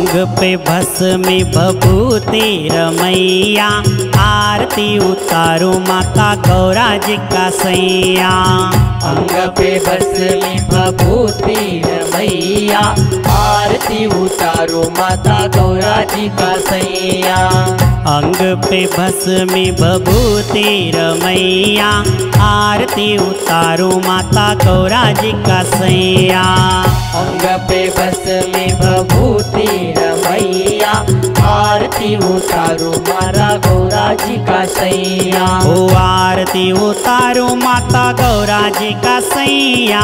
अंग पे भस्मी भभूति रमैया, आरती उतारो माता गौरा जी का सैया। अंग पे भस्मी भभूति रमैया, आरती उतारो माता गौरा जी का सैया। अंग पे भस्मी भभूति रमैया, आरती उतारो माता गौरा जी का सैया। अंग पे भस्मी भभूति रमैया, आरती उतारो माता गौरा जी का सैया। ओ आरती उतारो माता गौरा जी का सैया,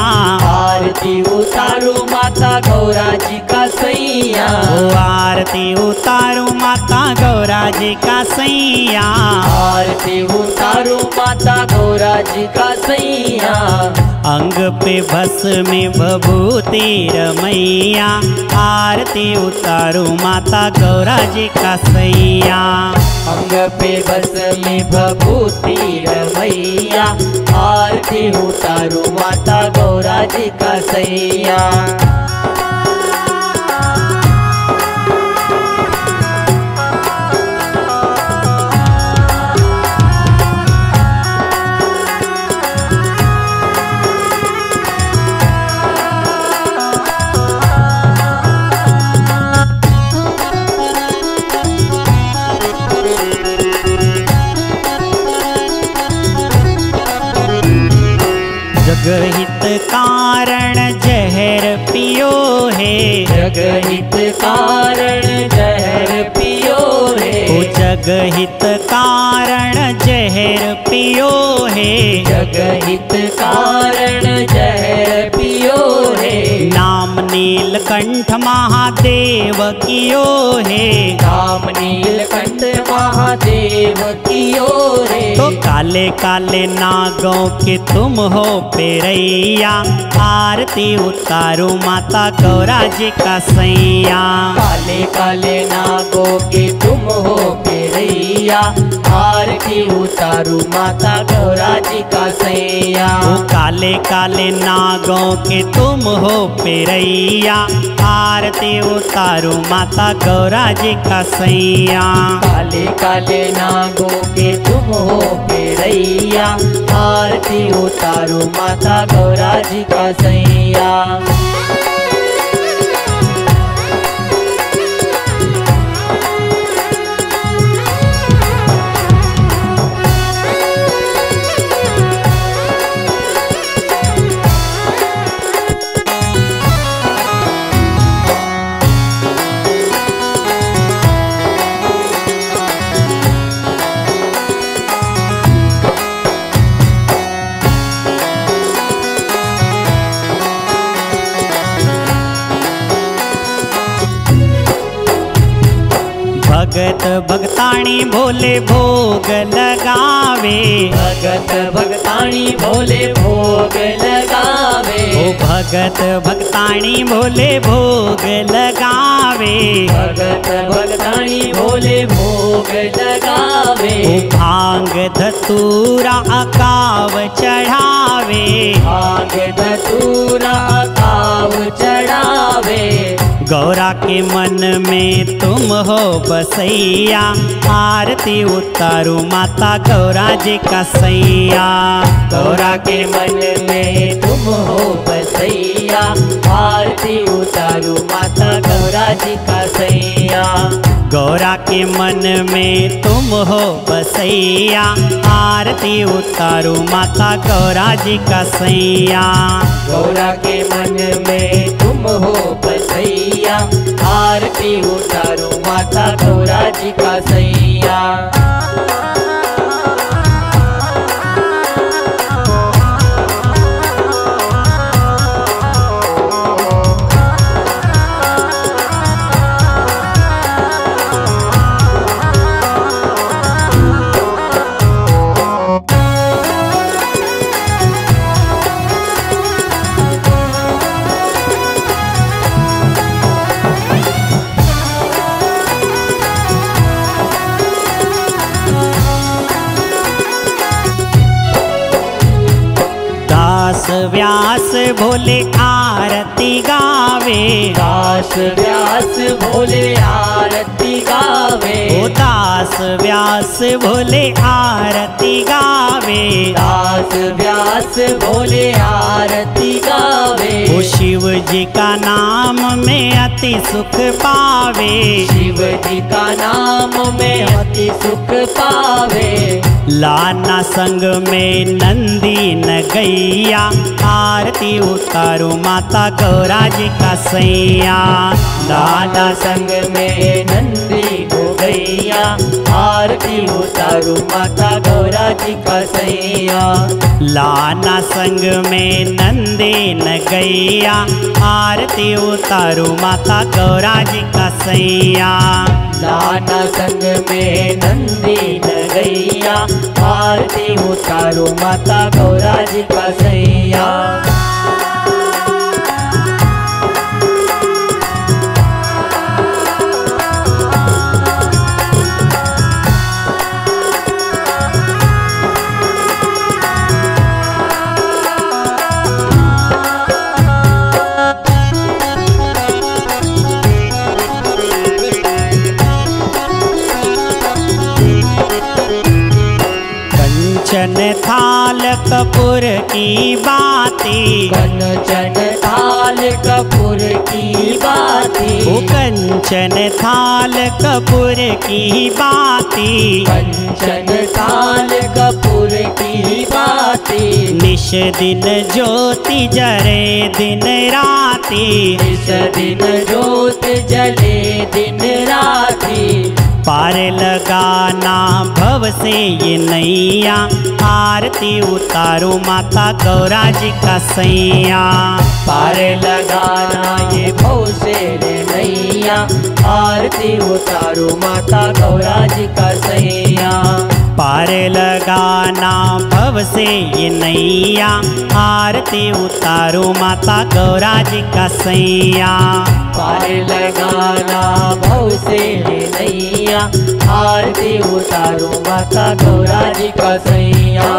आरती उतारो माता गौरा जी का सैया। ओ आरती उतारो माता गौरा जी का सैया। आरती उतारो माता गौरा जी का सैया। अंग पे भस्मी भभूति रमैया, आरती उतारो माता गौरा जी का सैया। अंग पे भस्मी भभूति रमैया, आरती उतारो माता गौरा जी का सैया। जगहित कारण जहर पियो है, जगहित कारण जहर पियो है। ओ जगहित कारण जहर पियो है, जगहित कारण जहर पियो है। नाम नीलकंठ महादेव कियो है, नाम नीलकंठ महादेव कियो रे। तो काले काले नागों के तुम हो पेरैया, आरती उतारो माता गौरा जी का सैया। काले काले नागों के तुम हो पेरैया, आरती उतारो माता गौरा जी का सैया। ओ काले काले नागों के तुम हो पेरैया, आरती उतारो माता गौरा जी का सैया। काले काले नागों के तुम हो पेरैया, आरती उतारो माता गौरा जी का सैया। भगत भगताणी भोले भोग लगावे, भगत भगताणी भोले भोग लगावे। ओ भगत भगताणी भोले भोग लगावे, भगत भगताणी भोले भोग लगावे। ओ भांग धतूरा अकाव चढ़ावे, भांग धतूरा काव चढ़ावे। गौरा के मन में तुम हो बसैया, आरती उतारो माता गौरा जी का सैया। गौरा के मन में तुम हो बसैया, आरती उतारो माता गौरा जी का सैया। गौरा के मन में तुम हो बसैया, आरती उतारो माता गौरा जी का सैया। गौरा के मन में तुम हो बसैया, आरती उतारो माता गौरा जी का सैया। व्यास भोले आरती गावे। दास व्यास भोले आरती गावे। ओ दास व्यास भोले आरती गावे। दास व्यास भोले आरती गावे। ओ शिव जी का नाम में अति सुख पावे। शिव जी का नाम में अति सुख पावे। लाना संग में नंदी न गैया, आरती उतारो माता गौरा जी का सैया। लाना संग में नंदी हो गैया, आरती उतारो माता गौरा जी का सैया। लाना संग में नंदी न गैया, आरती उतारो माता गौरा जी का सैया। लाना संग में नंदी न गैया, आरती उतारो माता गौरा जी का सैया। कंचन थाल कपूर की बाती। कंचन थाल कपूर की बाती। ओ कंचन थाल कपूर की बाती। कंचन थाल कपूर की बाती। निश दिन ज्योति जरे दिन राती। निश दिन ज्योत जले दिन राती। पार लगाना भव से ये नैया, आरती उतारो माता गौरा जी का सैया। पार लगाना ये भव से रे नैया, आरती उतारो माता गौरा जी का सैया। पार लगाना भव से ये नैया, आरती उतारो माता गौरा जी का सैया। पार लगाना भव से रे नैया, आरती उतारो माता गौरा जी का सैया।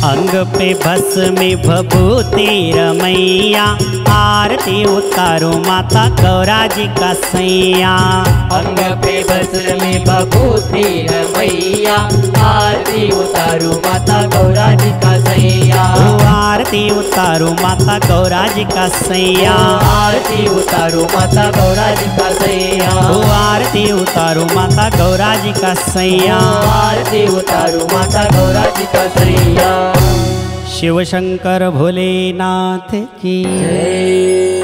अंग पे भस्म भभूति रमैया, आरती उतारो माता गौरा जी का सैया। अंग पे भस्म भभूति रमैया, आरती उतारो माता गौरा जी का सैया। आरती उतारो माता गौरा जी का सैया। आरती उतारो माता गौरा जी का सैया। आरती उतारो माता गौरा जी का सैया। आरती उतारो माता गौरा जी का सैया। शिव शंकर भोलेनाथ की जय।